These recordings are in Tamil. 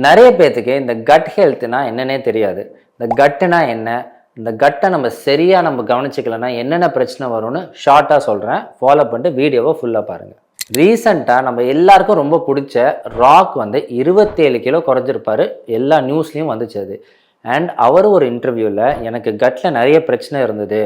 நிறைய பேத்துக்கு இந்த கட் ஹெல்த்னா என்னன்னே தெரியாது. இந்த கட்டுனா என்ன? இந்த கட்டை நம்ம கவனிச்சுக்கலன்னா என்னென்ன பிரச்சனை வரும்னு ஷார்ட்டாக சொல்கிறேன். ஃபாலோ பண்ணிட்டு வீடியோவை ஃபுல்லாக பாருங்கள். ரீசண்டாக நம்ம எல்லாருக்கும் ரொம்ப பிடிச்ச ராக் 27 கிலோ குறைஞ்சிருப்பாரு. எல்லா நியூஸ்லேயும் வந்துச்சு அது. அண்ட் அவர் ஒரு இன்டர்வியூவில் எனக்கு கட்டில் நிறைய பிரச்சனை இருந்தது,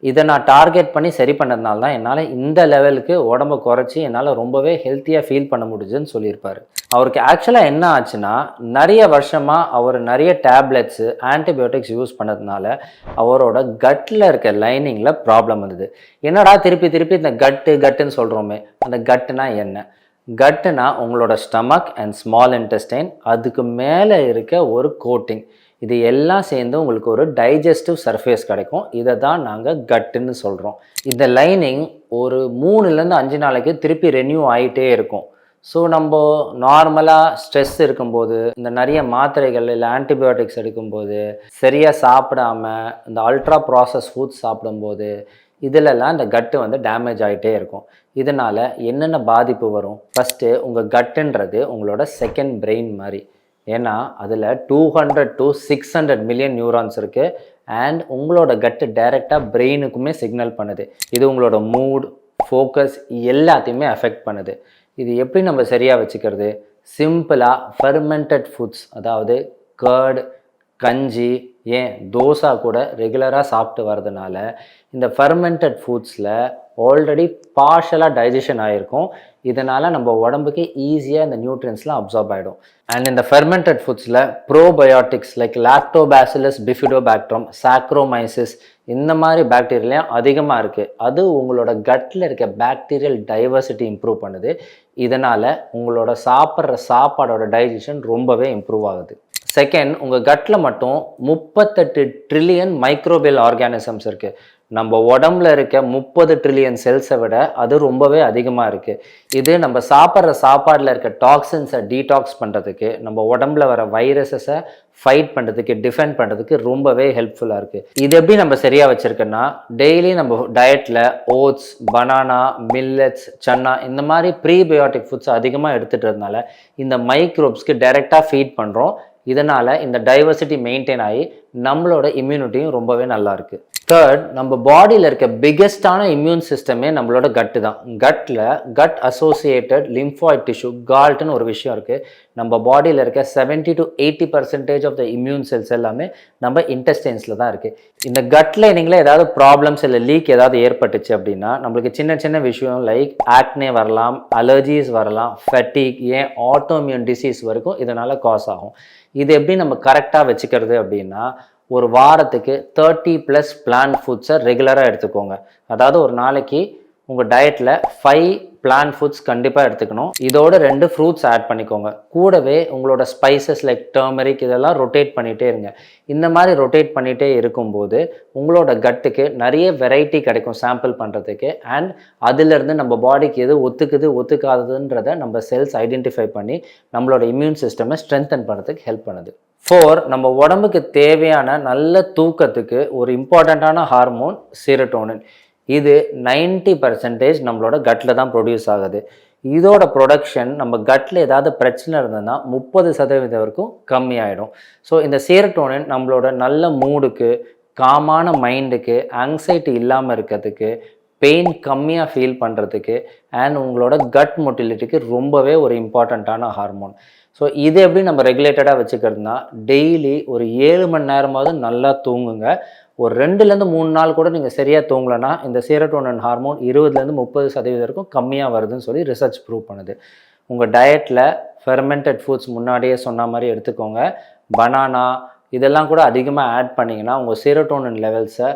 இதை நான் டார்கெட் பண்ணி சரி பண்ணதுனால தான் என்னால் இந்த லெவலுக்கு உடம்பை குறைச்சி என்னால் ரொம்பவே ஹெல்த்தியாக ஃபீல் பண்ண முடியுதுன்னு சொல்லியிருப்பார். அவருக்கு ஆக்சுவலாக என்ன ஆச்சுன்னா, நிறைய வருஷமாக அவர் நிறைய டேப்லெட்ஸு ஆன்டிபயோட்டிக்ஸ் யூஸ் பண்ணதுனால அவரோட கட்டில் இருக்க லைனிங்கில் ப்ராப்ளம் வந்தது. என்னடா திருப்பி இந்த கட்டுன்னு சொல்கிறோமே, அந்த கட்டுனா என்ன? கட்டுனா உங்களோட ஸ்டமக் அண்ட் ஸ்மால் இன்டெஸ்டைன், அதுக்கு மேலே இருக்க ஒரு கோட்டிங், இது எல்லாம் சேர்ந்து உங்களுக்கு ஒரு டைஜஸ்டிவ் சர்ஃபேஸ் கிடைக்கும். இதை தான் நாங்கள் கட்டுன்னு சொல்கிறோம். இந்த லைனிங் ஒரு 3லேருந்து 5 நாளைக்கு திருப்பி ரெனியூ ஆகிட்டே இருக்கும். ஸோ நம்ம நார்மலாக ஸ்ட்ரெஸ் இருக்கும்போது, இந்த நிறைய மாத்திரைகள் இல்லை ஆன்டிபயோட்டிக்ஸ் எடுக்கும்போது, சரியாக சாப்பிடாம இந்த அல்ட்ரா ப்ராசஸ் ஃபுட்ஸ் சாப்பிடும்போது, இதிலெல்லாம் இந்த கட்டு டேமேஜ் ஆகிட்டே இருக்கும். இதனால் என்னென்ன பாதிப்பு வரும்? ஃபஸ்ட்டு உங்கள் கட்டுன்றது உங்களோட செகண்ட் பிரெயின் மாதிரி. ஏன்னா அதில் 200 to 600 மில்லியன் நியூரான்ஸ் இருக்குது. அண்ட் உங்களோட கட்டு டைரெக்டாக பிரெயினுக்குமே சிக்னல் பண்ணுது. இது உங்களோட மூட், ஃபோக்கஸ் எல்லாத்தையுமே அஃபெக்ட் பண்ணுது. இது எப்படி நம்ம சரியாக வச்சுக்கிறது? சிம்பிளாக ஃபெர்மெண்டட் ஃபுட்ஸ், அதாவது கர்டு, கஞ்சி, ஏன் தோசை கூட ரெகுலராக சாப்பிட்டு வர்றதுனால இந்த ஃபெர்மெண்டட் ஃபுட்ஸில் ஆல்ரெடி பார்ஷலாக டைஜஷன் ஆகிருக்கும். இதனால் நம்ம உடம்புக்கு ஈஸியாக இந்த நியூட்ரியன்ஸ்லாம் அப்சார்ப் ஆகிடும். அண்ட் இந்த ஃபெர்மெண்டட் ஃபுட்ஸில் probiotics like lactobacillus bifidobacterium, saccharomyces, இந்த மாதிரி பாக்டீரியாலாம் அதிகமாக இருக்குது. அது உங்களோட கட்டில் இருக்க பாக்டீரியல் டைவர்சிட்டி இம்ப்ரூவ் பண்ணுது. இதனால் உங்களோட சாப்பிட்ற சாப்பாடோட டைஜஷன் ரொம்பவே இம்ப்ரூவ் ஆகுது. செகண்ட், உங்கள் கட்டில் மட்டும் 38 ட்ரில்லியன் மைக்ரோபியல் ஆர்கானிசம்ஸ் இருக்குது. நம்ம உடம்புல இருக்க 30 ட்ரில்லியன் செல்ஸை விட அது ரொம்பவே அதிகமாக இருக்குது. இது நம்ம சாப்பிட்ற சாப்பாடில் இருக்க டாக்ஸின்ஸை டீடாக்ஸ் பண்ணுறதுக்கு, நம்ம உடம்புல வர வைரஸஸை ஃபைட் பண்ணுறதுக்கு, டிஃபெண்ட் பண்ணுறதுக்கு ரொம்பவே ஹெல்ப்ஃபுல்லாக இருக்குது. இது எப்படி நம்ம சரியாக வச்சுருக்கோன்னா, டெய்லி நம்ம டயட்டில் ஓட்ஸ், பனானா, மில்லட்ஸ், சன்னா இந்த மாதிரி ப்ரீபயோட்டிக் ஃபுட்ஸ் அதிகமாக எடுத்துகிட்டதுனால இந்த மைக்ரோப்ஸ்க்கு டைரெக்டாக ஃபீட் பண்ணுறோம். இதனால் இந்த டைவர்சிட்டி மெயின்டைன் ஆகி நம்மளோட இம்யூனிட்டியும் ரொம்பவே நல்லா இருக்குது. தேர்ட், நம்ம பாடியில் இருக்க பிக்கெஸ்டான இம்யூன் சிஸ்டமே நம்மளோட கட்டு தான். கட்டில் கட் அசோசியேட்டட் லிம்ஃபாய்ட் டிஷ்யூ, கால்ட்னு ஒரு விஷயம் இருக்குது. நம்ம பாடியில் இருக்க 70 to 80% of the immune cells எல்லாமே நம்ம இன்டெஸ்டைன்ஸில் தான் இருக்குது. இந்த கட்டில் நீங்களே ஏதாவது ப்ராப்ளம்ஸ் இல்லை லீக் ஏதாவது ஏற்பட்டுச்சு அப்படின்னா நம்மளுக்கு சின்ன விஷயம் லைக் ஆக்னே வரலாம், அலர்ஜிஸ் வரலாம், ஃபெட்டிக், ஏன் ஆட்டோமியூன் டிசீஸ் வரைக்கும் இதனால் காஸ் ஆகும். இது எப்படி நம்ம கரெக்டாக வச்சுக்கிறது அப்படின்னா, ஒரு வாரத்துக்கு 30+ பிளான்ட் ஃபுட்ஸை ரெகுலராக எடுத்துக்கோங்க. அதாவது ஒரு நாளைக்கு உங்கள் டயட்டில் 5 பிளான்ட் ஃபுட்ஸ் கண்டிப்பாக எடுத்துக்கணும். இதோட 2 ஃப்ரூட்ஸ் ஆட் பண்ணிக்கோங்க. கூடவே உங்களோட ஸ்பைசஸ் லைக் டர்மரிக் இதெல்லாம் ரொட்டேட் பண்ணிகிட்டே இருங்க. இந்த மாதிரி ரொட்டேட் பண்ணிகிட்டே இருக்கும்போது உங்களோட கட்டுக்கு நிறைய வெரைட்டி கிடைக்கும் சாம்பிள் பண்ணுறதுக்கு. அண்ட் அதிலிருந்து நம்ம பாடிக்கு எது ஒத்துக்குது ஒத்துக்காததுன்றதை நம்ம செல்ஸ் ஐடென்டிஃபை பண்ணி நம்மளோட இம்யூன் சிஸ்டமை ஸ்ட்ரென்தன் பண்ணுறதுக்கு ஹெல்ப் பண்ணுது. 4, நம்ம உடம்புக்கு தேவையான நல்ல தூக்கத்துக்கு ஒரு இம்பார்ட்டண்ட்டான ஹார்மோன் செரோட்டோனின். இது 90% நம்மளோட கட்டில் தான் ப்ரொடியூஸ் ஆகுது. இதோட ப்ரொடக்ஷன் நம்ம கட்டில் ஏதாவது பிரச்சனை இருந்ததுன்னா 30% வரைக்கும் கம்மியாயிடும். ஸோ இந்த செரோட்டோனின் நம்மளோட நல்ல மூடுக்கு, காமான மைண்டுக்கு, ஆங்ஸைட்டி இல்லாமல் இருக்கிறதுக்கு, பெயின் கம்மியாக ஃபீல் பண்ணுறதுக்கு அண்ட் உங்களோட கட் மொட்டிலிட்டிக்கு ரொம்பவே ஒரு இம்பார்ட்டண்ட்டான ஹார்மோன். ஸோ இது எப்படி நம்ம ரெகுலேட்டடாக வச்சுக்கிறதுனா, டெய்லி ஒரு 7 மணி நேரமாவது நல்லா தூங்குங்க. ஒரு 2லேருந்து 3 நாள் கூட நீங்கள் சரியாக தூங்கலைன்னா இந்த செரோட்டோனின் ஹார்மோன் 20லேருந்து 30% வரைக்கும் கம்மியாக வருதுன்னு சொல்லி ரிசர்ச் ப்ரூவ் பண்ணுது. உங்கள் டயட்டில் ஃபெர்மெண்டட் ஃபுட்ஸ் முன்னாடியே சொன்ன மாதிரி எடுத்துக்கோங்க. பனானா இதெல்லாம் கூட அதிகமாக ஆட் பண்ணிங்கன்னா உங்கள் செரோட்டோனின் லெவல்ஸை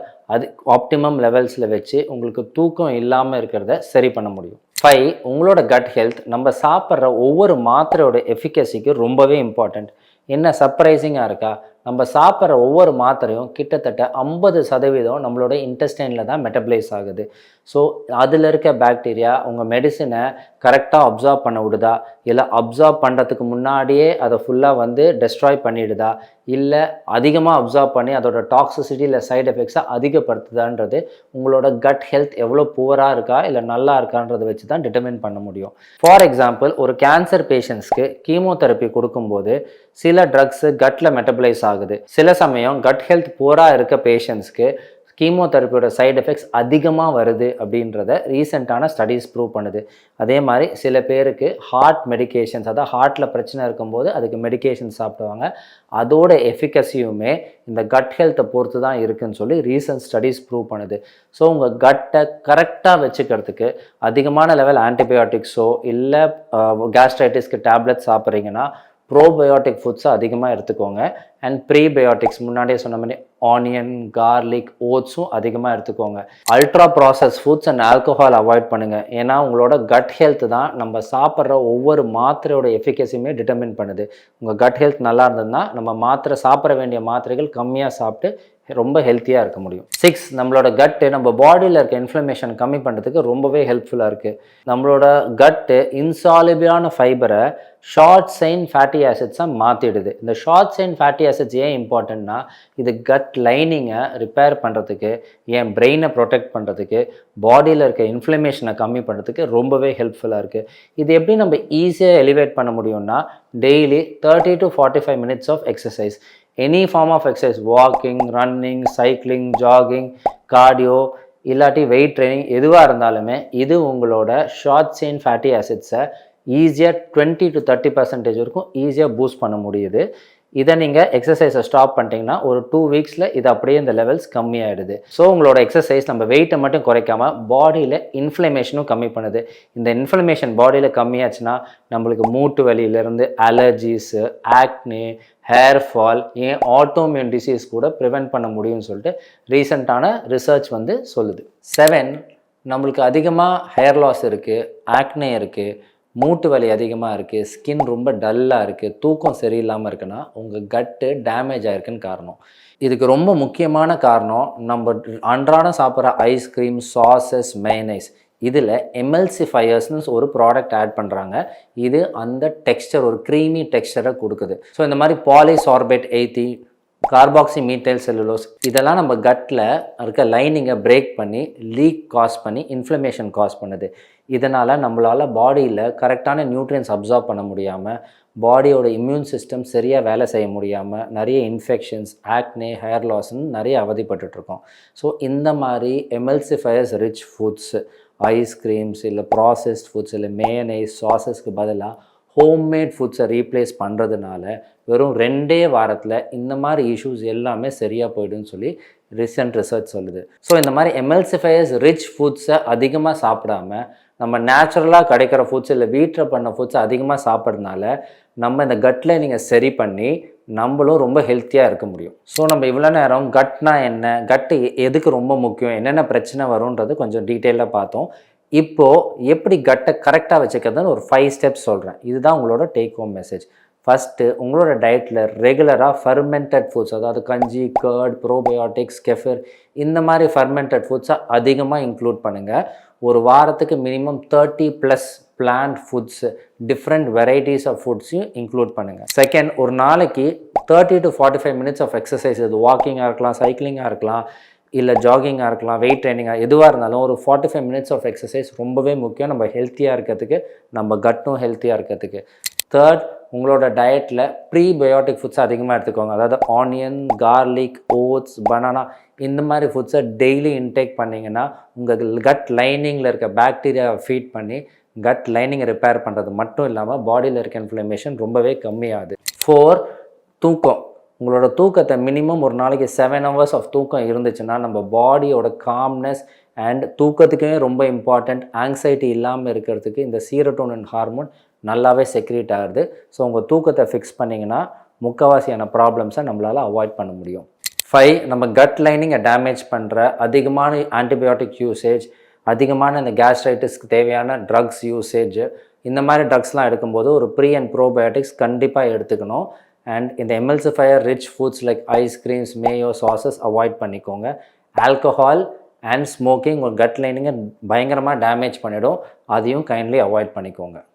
ஆப்டிமம் லெவல்ஸில் வச்சு உங்களுக்கு தூக்கம் இல்லாமல் இருக்கிறத சரி பண்ண முடியும். 5, உங்களோட கட் ஹெல்த் நம்ம சாப்பிட்ற ஒவ்வொரு மாத்திரையோட எஃபிகசிக்கு ரொம்பவே இம்பார்ட்டண்ட். என்ன சர்ப்ரைசிங்காக இருக்கா? நம்ம சாப்பிட்ற ஒவ்வொரு மாத்திரையும் கிட்டத்தட்ட 50% நம்மளோட இன்டெஸ்டைனில் தான் மெட்டபிளைஸ் ஆகுது. ஸோ அதில் இருக்க பாக்டீரியா உங்கள் மெடிசினை கரெக்டாக அப்சார்ப் பண்ண விடுதா, இல்லை அப்சார்ப் பண்ணுறதுக்கு முன்னாடியே அதை ஃபுல்லாக வந்து டெஸ்ட்ராய் பண்ணிடுதா, இல்லை அதிகமாக அப்சார்ப் பண்ணி அதோட டாக்ஸிசிட்டி இல்லை சைடு எஃபெக்ட்ஸை அதிகப்படுத்துதான்றது உங்களோட கட் ஹெல்த் எவ்வளோ புவராக இருக்கா இல்லை நல்லா இருக்கான்றதை வச்சு தான் டிட்டர்மின் பண்ண முடியும். ஃபார் எக்ஸாம்பிள், ஒரு கேன்சர் பேஷண்ட்ஸ்க்கு கீமோதெரப்பி கொடுக்கும்போது சில ட்ரக்ஸு கட்டில் மெட்டபிளைஸ் ஆகுது. சில சமயம் கட் ஹெல்த் புவராக இருக்க பேஷண்ட்ஸ்க்கு கீமோதெரப்பியோட சைடு எஃபெக்ட்ஸ் அதிகமாக வருது அப்படின்றத ரீசெண்டான ஸ்டடீஸ் ப்ரூவ் பண்ணுது. அதே மாதிரி சில பேருக்கு ஹார்ட் மெடிகேஷன்ஸ், அதாவது ஹார்ட்டில் பிரச்சனை இருக்கும்போது அதுக்கு மெடிகேஷன் சாப்பிடுவாங்க. அதோட எஃபிகசியுமே இந்த கட் ஹெல்த்தை பொறுத்து தான் இருக்குதுன்னு சொல்லி ரீசன்ட் ஸ்டடீஸ் ப்ரூவ் பண்ணுது. ஸோ உங்கள் கட்டை கரெக்டாக வச்சுக்கிறதுக்கு அதிகமான லெவல் ஆன்டிபயோட்டிக்ஸோ இல்லை கேஸ்ட்ரைட்டிஸ்க்கு டேப்லெட் சாப்பிட்றீங்கன்னா ப்ரோபயோட்டிக் ஃபுட்ஸை அதிகமாக எடுத்துக்கோங்க. அண்ட் ப்ரீபயோட்டிக்ஸ் முன்னாடியே சொன்ன மாதிரி ஆனியன், கார்லிக், ஓட்ஸும் அதிகமாக எடுத்துக்கோங்க. Ultra process foods and alcohol avoid பண்ணுங்கள். ஏன்னா உங்களோட கட் ஹெல்த் தான் நம்ம சாப்பிட்ற ஒவ்வொரு மாத்திரையோட எஃபிகசியுமே டிட்டர்மின் பண்ணுது. உங்கள் கட் ஹெல்த் நல்லா இருந்ததுன்னா நம்ம மாத்திரை சாப்பிட வேண்டிய மாத்திரைகள் கம்மியாக சாப்பிட்டு ரொம்ப ஹெல்த்தியாக இருக்க முடியும். 6, நம்மளோட கட்டு நம்ம பாடியில் இருக்க இன்ஃப்ளமேஷன் கம்மி பண்ணுறதுக்கு ரொம்பவே ஹெல்ப்ஃபுல்லாக இருக்குது. நம்மளோட கட்டு இன்சாலிபிளான ஃபைபரை ஷார்ட் செயின் ஃபேட்டி ஆசிட்ஸாக மாற்றிடுது. இந்த ஷார்ட் செயின் ஃபேட்டி ஆசிட்ஸ் ஏன் இம்பார்ட்டன்ட்னா, இது கட் லைனிங்கை ரிப்பேர் பண்ணுறதுக்கு, என் பிரெயினை ப்ரொடெக்ட் பண்ணுறதுக்கு, பாடியில் இருக்க இன்ஃப்ளமேஷனை கம்மி பண்ணுறதுக்கு ரொம்பவே ஹெல்ப்ஃபுல்லாக இருக்குது. இது எப்படி நம்ம ஈஸியாக எலிவேட் பண்ண முடியும்னா, daily 30 to 45 minutes of exercise. Any form of exercise, walking, running, cycling, jogging, cardio இல்லாட்டி வெயிட் ட்ரைனிங் எதுவாக இருந்தாலுமே இது உங்களோட ஷார்ட் செயின் ஃபேட்டி ஆசிட்ஸை ஈஸியாக 20 to 30% வரைக்கும் ஈஸியாக பூஸ்ட் பண்ண முடியுது. இதை நீங்கள் எக்ஸசைஸை ஸ்டாப் பண்ணிட்டீங்கன்னா ஒரு 2 weeksல இது அப்படியே இந்த லெவல்ஸ் கம்மியாகிடுது. ஸோ உங்களோட எக்ஸசைஸ் நம்ம வெயிட்டை மட்டும் குறைக்காமல் பாடியில் இன்ஃப்ளமேஷனும் கம்மி பண்ணுது. இந்த இன்ஃப்ளமேஷன் பாடியில் கம்மியாச்சுன்னா நம்மளுக்கு மூட்டு வலியிலேருந்து அலர்ஜிஸு, ஆக்னே, ஹேர் ஃபால், ஏன் ஆட்டோமியூன் டிசீஸ் கூட ப்ரிவெண்ட் பண்ண முடியும்னு சொல்லிட்டு ரீசெண்டான ரிசர்ச் வந்து சொல்லுது. 7, நம்மளுக்கு அதிகமாக ஹேர் லாஸ் இருக்குது, ஆக்னே இருக்குது, மூட்டு வலி அதிகமாக இருக்குது, ஸ்கின் ரொம்ப டல்லாக இருக்குது, தூக்கம் சரியில்லாமல் இருக்குன்னா உங்கள் கட்டு டேமேஜ் ஆகிருக்குன்னு காரணம். இதுக்கு ரொம்ப முக்கியமான காரணம் நம்ம அன்றாடம் சாப்பிட்ற ஐஸ்கிரீம், சாஸஸ், மைனஸ், இதில் எம்எல்சிஃபயர்ஸ்னு ஒரு ப்ராடக்ட் ஆட் பண்ணுறாங்க. இது அந்த டெக்ஸ்சர், ஒரு க்ரீமி டெக்ஸ்சரை கொடுக்குது. ஸோ இந்த மாதிரி பாலிசார்பேட் எய்தி, கார்பாக்சி மீத்தைல் செல்லுலோஸ் இதெல்லாம் நம்ம கட்டில் இருக்க லைனிங்கை பிரேக் பண்ணி லீக் காஸ் பண்ணி இன்ஃப்ளமேஷன் காஸ் பண்ணுது. இதனால் நம்மளால் பாடியில் கரெக்டான நியூட்ரியன்ஸ் அப்சார்ப் பண்ண முடியாமல், பாடியோட இம்யூன் சிஸ்டம் சரியாக வேலை செய்ய முடியாமல் நிறைய இன்ஃபெக்ஷன்ஸ், ஆக்னே, ஹேர் லாஸ்ன்னு நிறைய அவதிப்பட்டுருக்கோம். ஸோ இந்த மாதிரி எம்எல்சிஃபயர்ஸ் ரிச் ஃபுட்ஸ், ஐஸ்கிரீம்ஸ் இல்லை ப்ராசஸ்ட் ஃபுட்ஸ் இல்லை மேயனைஸ், சாஸஸ்க்கு பதிலாக ஹோம்மேட் ஃபுட்ஸை ரீப்ளேஸ் பண்ணுறதுனால வெறும் 2 வாரத்தில் இந்த மாதிரி இஷ்யூஸ் எல்லாமே சரியாக போய்டுன்னு சொல்லி ரீசெண்ட் ரிசர்ச் சொல்லுது. ஸோ இந்த மாதிரி எம்எல்சிஃபயர்ஸ் ரிச் ஃபுட்ஸை அதிகமாக சாப்பிடாம நம்ம நேச்சுரலாக கிடைக்கிற ஃபுட்ஸ் இல்லை வீட்டில் பண்ண ஃபுட்ஸை அதிகமாக சாப்பிட்றதுனால நம்ம இந்த கட்டில் நீங்கள் சரி பண்ணி நம்மளும் ரொம்ப ஹெல்த்தியாக இருக்க முடியும். ஸோ நம்ம இவ்வளோ நேரம் கட்னா என்ன, கட்டு எதுக்கு ரொம்ப முக்கியம், என்னென்ன பிரச்சனை வரும்ன்றது கொஞ்சம் டீட்டெயிலாக பார்த்தோம். இப்போது எப்படி கட்டை கரெக்டாக வச்சுக்கிறதுன்னு ஒரு 5 steps சொல்கிறேன். இதுதான் உங்களோட டேக் ஹோம் மெசேஜ். ஃபஸ்ட்டு, உங்களோட டயட்டில் ரெகுலராக ஃபர்மெண்டட் ஃபுட்ஸ், அதாவது கஞ்சி, கர்ட், ப்ரோபயோட்டிக்ஸ், கெஃபர் இந்த மாதிரி ஃபர்மெண்டட் ஃபுட்ஸை அதிகமாக இன்க்ளூட் பண்ணுங்கள். ஒரு வாரத்துக்கு minimum 30+ plant foods, different varieties of ஃபுட்ஸையும் இன்க்ளூட் பண்ணுங்கள். செகண்ட், ஒரு நாளைக்கு 30 to 45 minutes ஆஃப் எக்ஸசைஸ், இது வாக்கிங்காக இருக்கலாம், சைக்கிளிங்காக இருக்கலாம், இல்லை ஜாகிங்காக இருக்கலாம், வெயிட் ட்ரைனிங்காக எதுவாக இருந்தாலும் ஒரு 45 minutes ஆஃப் எக்ஸசைஸ் ரொம்பவே முக்கியம் நம்ம ஹெல்த்தியாக இருக்கிறதுக்கு, நம்ம கட்டும் ஹெல்த்தியாக இருக்கிறதுக்கு. தேர்ட், உங்களோட டயட்டில் ப்ரீபயோட்டிக் ஃபுட்ஸ் அதிகமாக எடுத்துக்கோங்க. அதாவது ஆனியன், கார்லிக், ஓட்ஸ், பனானா இந்த மாதிரி ஃபுட்ஸை டெய்லி இன்டேக் பண்ணிங்கன்னா உங்கள் கட் லைனிங்கில் இருக்க பாக்டீரியாவை ஃபீட் பண்ணி கட் லைனிங்கை ரிப்பேர் பண்ணுறது மட்டும் இல்லாமல் பாடியில் இருக்க இன்ஃப்ளமேஷன் ரொம்பவே கம்மியாகுது. 4, தூக்கம். உங்களோட தூக்கத்தை மினிமம் ஒரு நாளைக்கு 7 hours ஆஃப் தூக்கம் இருந்துச்சுன்னா நம்ம பாடியோட காம்னஸ் அண்ட் தூக்கத்துக்குமே ரொம்ப இம்பார்ட்டண்ட். ஆங்ஸைட்டி இல்லாமல் இருக்கிறதுக்கு இந்த சீரோட்டோனின் ஹார்மோன் நல்லாவே செக்ரீட் ஆகுது. ஸோ உங்கள் தூக்கத்தை ஃபிக்ஸ் பண்ணிங்கன்னா முக்கால்வாசியான ப்ராப்ளம்ஸை நம்மளால் அவாய்ட் பண்ண முடியும். 5, நம்ம கட் லைனிங்கை டேமேஜ் பண்ணுற அதிகமான ஆன்டிபயோட்டிக் யூசேஜ், அதிகமான இந்த கேஸ்ட்ரைட்டிஸ்க்கு தேவையான ட்ரக்ஸ் யூசேஜ், இந்த மாதிரி ட்ரக்ஸ்லாம் எடுக்கும்போது ஒரு ப்ரீ அண்ட் ப்ரோபயோட்டிக்ஸ் கண்டிப்பாக எடுத்துக்கணும். அண்ட் இந்த emulsifier rich foods like ice creams mayo sauces avoid பண்ணிக்கோங்க. ஆல்கஹால் அண்ட் ஸ்மோக்கிங் உங்கள் கட் லைனிங்கை பயங்கரமாக டேமேஜ் பண்ணிடும், அதையும் கைண்ட்லி அவாய்ட் பண்ணிக்கோங்க.